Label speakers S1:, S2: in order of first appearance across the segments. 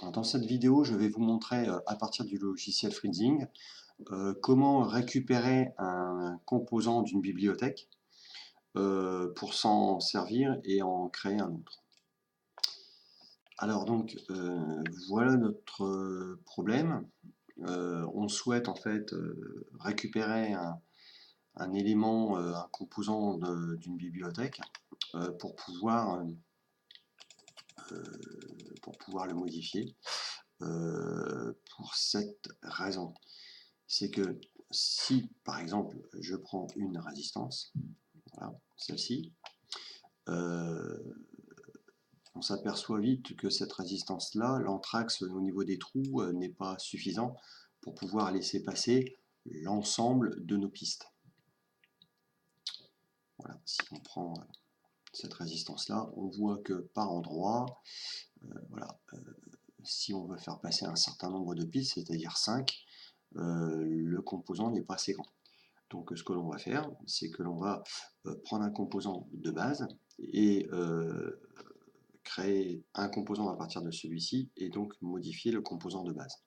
S1: Dans cette vidéo, je vais vous montrer à partir du logiciel Freezing comment récupérer un composant d'une bibliothèque pour s'en servir et en créer un autre. Alors donc voilà notre problème. On souhaite en fait récupérer un élément, un composant d'une bibliothèque pour pouvoir le modifier. Pour cette raison, c'est que si par exemple je prends une résistance, voilà, celle-ci, on s'aperçoit vite que cette résistance-là, l'anthrax au niveau des trous n'est pas suffisant pour pouvoir laisser passer l'ensemble de nos pistes. Voilà, si on prend cette résistance-là, on voit que par endroit, voilà, si on veut faire passer un certain nombre de pistes, c'est-à-dire 5, le composant n'est pas assez grand. Donc ce que l'on va faire, c'est que l'on va prendre un composant de base et créer un composant à partir de celui-ci et donc modifier le composant de base.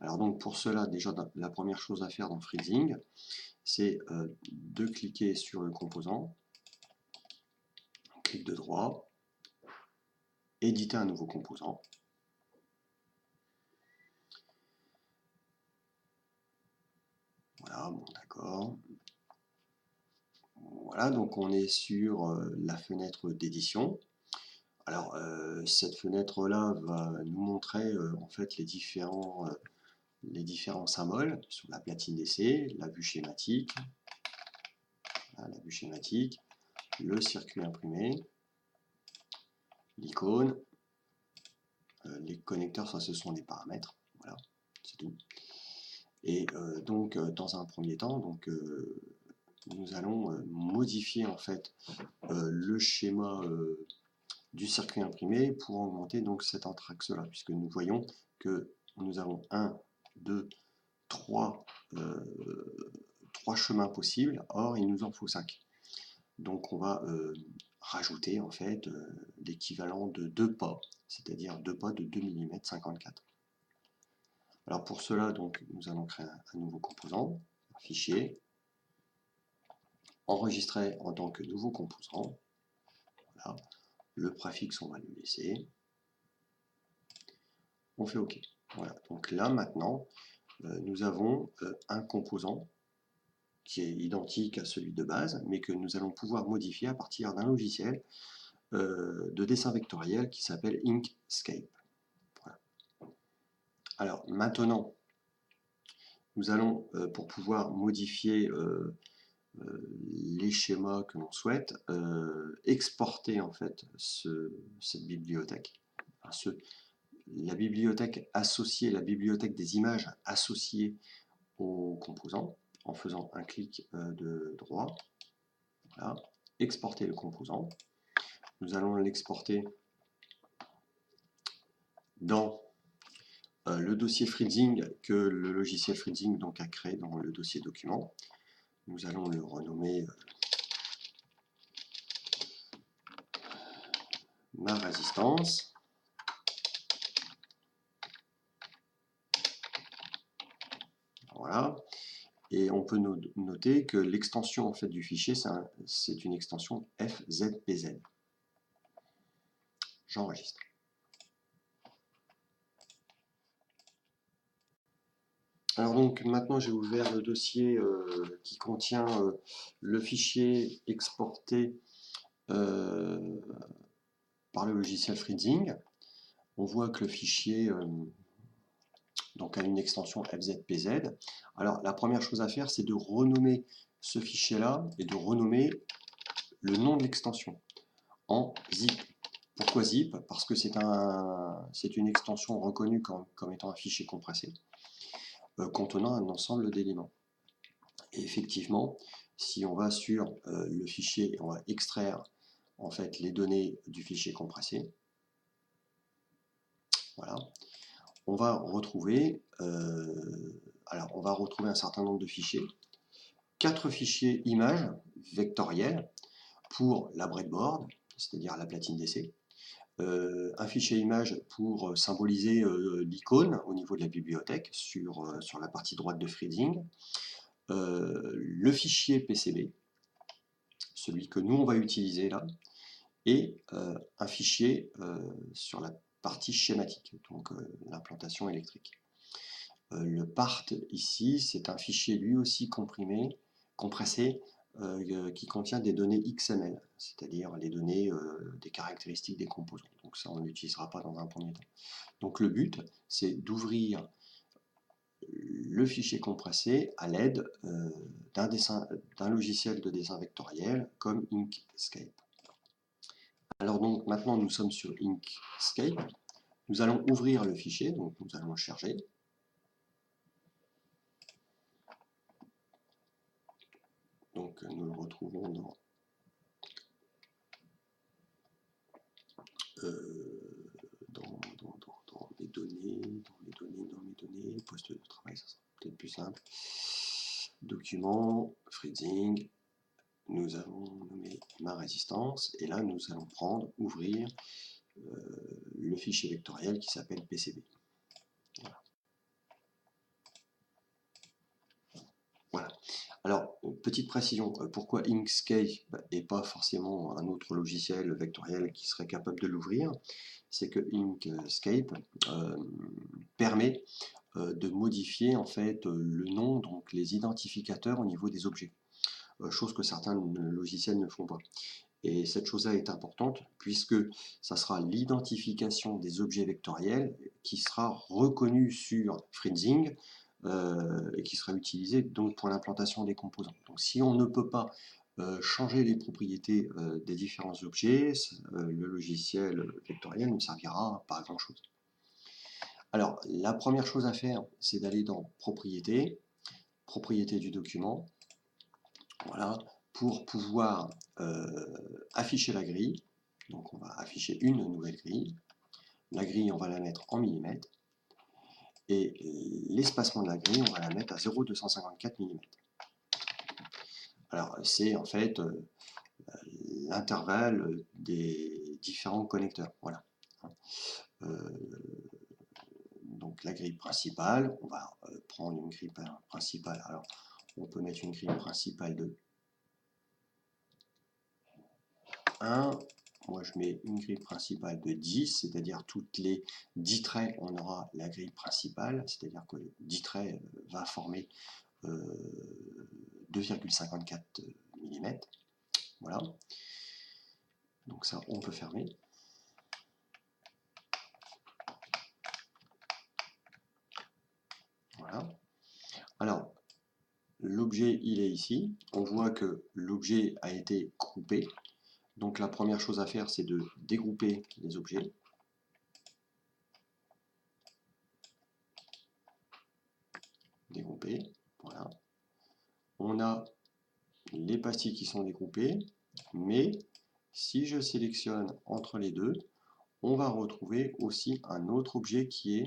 S1: Alors donc pour cela, déjà la première chose à faire dans Freezing, c'est de cliquer sur le composant, clic de droit, éditer un nouveau composant. Voilà, bon d'accord. Voilà, donc on est sur la fenêtre d'édition. Alors cette fenêtre-là va nous montrer en fait les différents symboles sur la platine d'essai, la vue schématique, voilà, la vue schématique, le circuit imprimé, l'icône, les connecteurs, ça ce sont les paramètres, voilà, c'est tout. Et donc dans un premier temps, donc, nous allons modifier en fait le schéma du circuit imprimé pour augmenter donc cet anthrax là, puisque nous voyons que nous avons 1, 2, 3 chemins possibles, or il nous en faut 5. Donc on va rajouter en fait l'équivalent de 2 pas, c'est-à-dire 2 pas de 2 mm 54. Alors pour cela, donc, nous allons créer un nouveau composant, un fichier, enregistrer en tant que nouveau composant. Voilà. Le préfixe, on va le laisser. On fait OK. Voilà. Donc là, maintenant, nous avons un composant qui est identique à celui de base, mais que nous allons pouvoir modifier à partir d'un logiciel de dessin vectoriel qui s'appelle Inkscape. Voilà. Alors maintenant, nous allons, pour pouvoir modifier les schémas que l'on souhaite, exporter en fait cette bibliothèque, enfin, la bibliothèque associée, la bibliothèque des images associées au composant, en faisant un clic de droit, voilà, exporter le composant. Nous allons l'exporter dans le dossier Freezing que le logiciel Freezing donc a créé dans le dossier document. Nous allons le renommer ma résistance. Voilà. Et on peut noter que l'extension en fait du fichier, c'est une extension FZPZ. J'enregistre. Alors donc maintenant j'ai ouvert le dossier qui contient le fichier exporté par le logiciel Freezing. On voit que le fichier donc a une extension FZPZ. Alors la première chose à faire, c'est de renommer ce fichier-là et de renommer le nom de l'extension en zip. Pourquoi zip? Parce que c'est une extension reconnue comme étant un fichier compressé contenant un ensemble d'éléments. Et effectivement, si on va sur le fichier et on va extraire en fait les données du fichier compressé, voilà, on va retrouver un certain nombre de fichiers, 4 fichiers images vectorielles pour la breadboard, c'est-à-dire la platine d'essai, un fichier image pour symboliser l'icône au niveau de la bibliothèque sur la partie droite de Freezing, le fichier PCB, celui que nous on va utiliser là, et un fichier sur la partie schématique, donc l'implantation électrique. Le part ici, c'est un fichier lui aussi compressé, qui contient des données XML, c'est-à-dire les données des caractéristiques des composants. Donc ça, on n'utilisera pas dans un premier temps. Donc le but, c'est d'ouvrir le fichier compressé à l'aide d'un logiciel de dessin vectoriel comme Inkscape. Alors donc maintenant nous sommes sur Inkscape. Nous allons ouvrir le fichier, donc nous allons le charger. Donc nous le retrouvons dans mes données, poste de travail, ça sera peut-être plus simple. Document, Freezing, nous allons nommer ma résistance, et là nous allons ouvrir le fichier vectoriel qui s'appelle PCB. Voilà. Alors, petite précision, pourquoi Inkscape et pas forcément un autre logiciel vectoriel qui serait capable de l'ouvrir? C'est que Inkscape permet de modifier en fait le nom, donc les identificateurs au niveau des objets, chose que certains logiciels ne font pas. Et cette chose-là est importante puisque ça sera l'identification des objets vectoriels qui sera reconnue sur Freezing et qui sera utilisée donc pour l'implantation des composants. Donc si on ne peut pas changer les propriétés des différents objets, le logiciel vectoriel ne servira pas à grand chose. Alors la première chose à faire, c'est d'aller dans Propriétés, Propriétés du document, voilà, pour pouvoir afficher la grille. Donc on va afficher une nouvelle grille. La grille, on va la mettre en millimètres. Et l'espacement de la grille, on va la mettre à 0,254 mm. Alors c'est en fait l'intervalle des différents connecteurs. Voilà. Donc la grille principale, on va prendre une grille principale. Alors on peut mettre une grille principale de 1. Moi je mets une grille principale de 10, c'est-à-dire toutes les 10 traits, on aura la grille principale, c'est-à-dire que 10 traits va former 2,54 mm. Voilà. Donc ça, on peut fermer. Voilà. Alors, l'objet, il est ici. On voit que l'objet a été groupé. Donc la première chose à faire, c'est de dégrouper les objets. Dégrouper, voilà. On a les pastilles qui sont dégroupées, mais si je sélectionne entre les deux, on va retrouver aussi un autre objet qui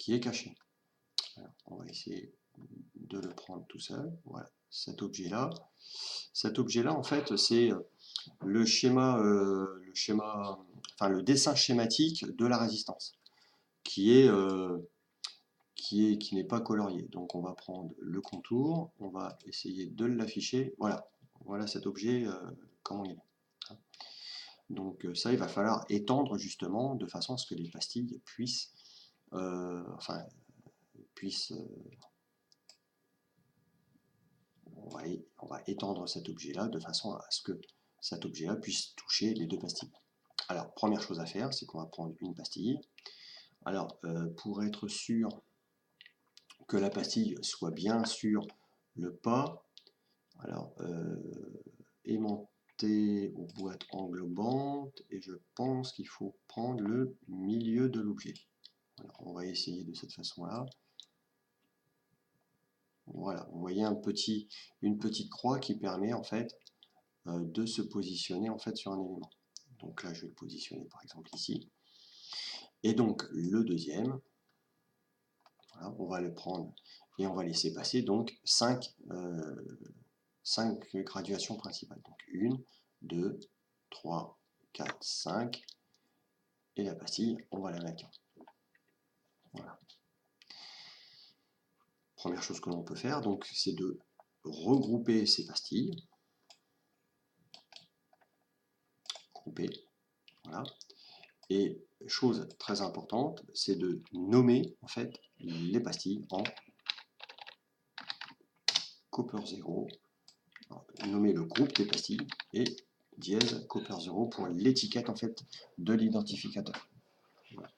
S1: est caché. Alors, on va essayer de le prendre tout seul. Voilà, cet objet-là. Cet objet-là, en fait, c'est le dessin schématique de la résistance, qui n'est pas colorié. Donc on va prendre le contour, on va essayer de l'afficher. Voilà, voilà cet objet comment il est. Donc ça, il va falloir étendre justement de façon à ce que les pastilles puissent, on va étendre cet objet-là de façon à ce que cet objet-là puisse toucher les deux pastilles. Alors, première chose à faire, c'est qu'on va prendre une pastille. Alors, pour être sûr que la pastille soit bien sur le pas, alors, aimanté aux boîtes englobantes, et je pense qu'il faut prendre le milieu de l'objet. On va essayer de cette façon-là. Voilà, vous voyez une petite croix qui permet en fait de se positionner en fait sur un élément. Donc là, je vais le positionner par exemple ici. Et donc le deuxième, voilà, on va le prendre et on va laisser passer donc 5 graduations principales. Donc 1, 2, 3, 4, 5. Et la pastille, on va la mettre là. Voilà. Première chose que l'on peut faire, donc, c'est de regrouper ces pastilles. Grouper. Voilà. Et chose très importante, c'est de nommer en fait les pastilles en Copper 0. Alors, nommer le groupe des pastilles et dièse Copper 0 pour l'étiquette en fait de l'identificateur. Voilà.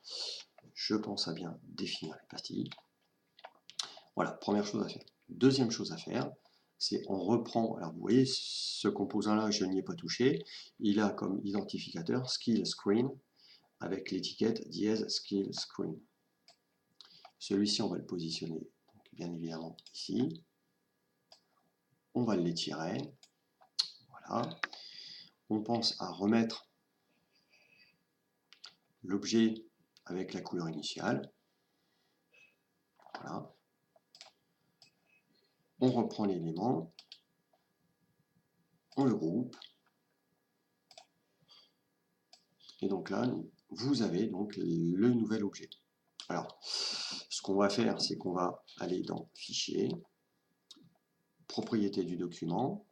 S1: Je pense à bien définir les pastilles. Voilà, première chose à faire. Deuxième chose à faire, c'est on reprend, alors vous voyez, ce composant-là, je n'y ai pas touché, il a comme identificateur Skill Screen, avec l'étiquette dièse Skill Screen. Celui-ci, on va le positionner, donc, bien évidemment, ici. On va l'étirer. Voilà. On pense à remettre l'objet avec la couleur initiale. Voilà. On reprend l'élément. On le groupe. Et donc là, vous avez donc le nouvel objet. Alors, ce qu'on va faire, c'est qu'on va aller dans Fichier, Propriétés du document,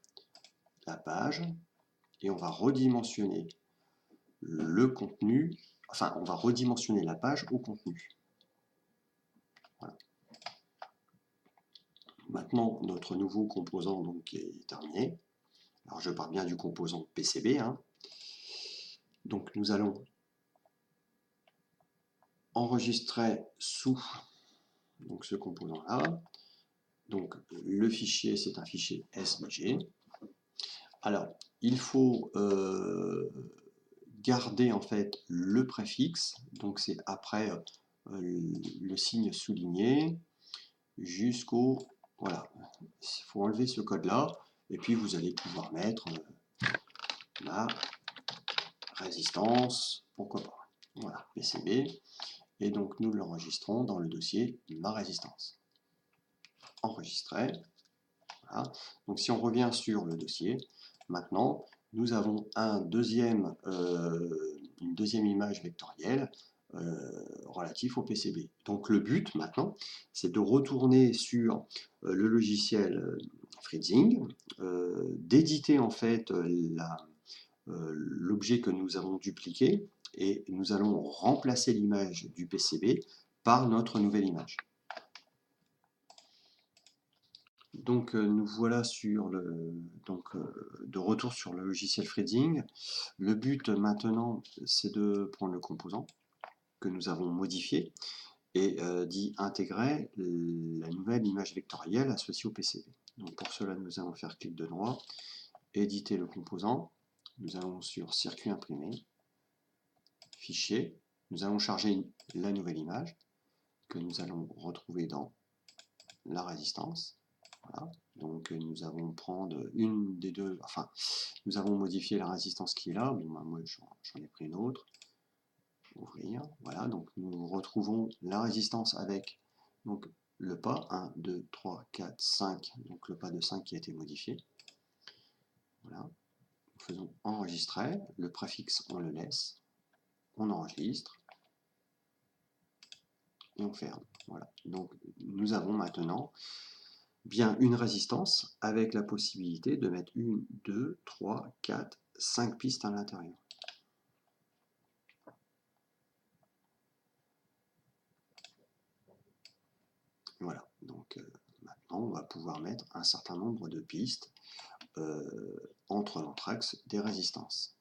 S1: la page, et on va redimensionner le contenu, enfin, on va redimensionner la page au contenu. Voilà. Maintenant, notre nouveau composant donc, est terminé. Alors, je parle bien du composant PCB. Hein. Donc, nous allons enregistrer sous donc, ce composant-là. Donc, le fichier, c'est un fichier SVG. Alors, il faut garder en fait le préfixe, donc c'est après le signe souligné jusqu'au... Voilà, il faut enlever ce code-là, et puis vous allez pouvoir mettre la résistance, pourquoi pas. Voilà, PCB, et donc nous l'enregistrons dans le dossier ma résistance. Enregistré. Voilà. Donc si on revient sur le dossier, maintenant nous avons une deuxième image vectorielle relative au PCB. Donc le but maintenant, c'est de retourner sur le logiciel Fritzing, d'éditer en fait l'objet que nous avons dupliqué, et nous allons remplacer l'image du PCB par notre nouvelle image. Donc nous voilà sur de retour sur le logiciel Fritzing. Le but maintenant, c'est de prendre le composant que nous avons modifié et d'y intégrer la nouvelle image vectorielle associée au PCB. Donc pour cela, nous allons faire clic de droit, éditer le composant. Nous allons sur circuit imprimé, fichier. Nous allons charger la nouvelle image que nous allons retrouver dans la résistance. Voilà. Donc nous allons prendre une des deux, enfin nous avons modifié la résistance qui est là, bon, bah, moi j'en ai pris une autre, ouvrir, voilà, donc nous retrouvons la résistance avec donc, le pas, 1, 2, 3, 4, 5, donc le pas de 5 qui a été modifié, voilà, nous faisons enregistrer, le préfixe on le laisse, on enregistre, et on ferme, voilà, donc nous avons maintenant bien une résistance avec la possibilité de mettre 1, 2, 3, 4, 5 pistes à l'intérieur. Voilà, donc maintenant on va pouvoir mettre un certain nombre de pistes entre l'entre-axe des résistances.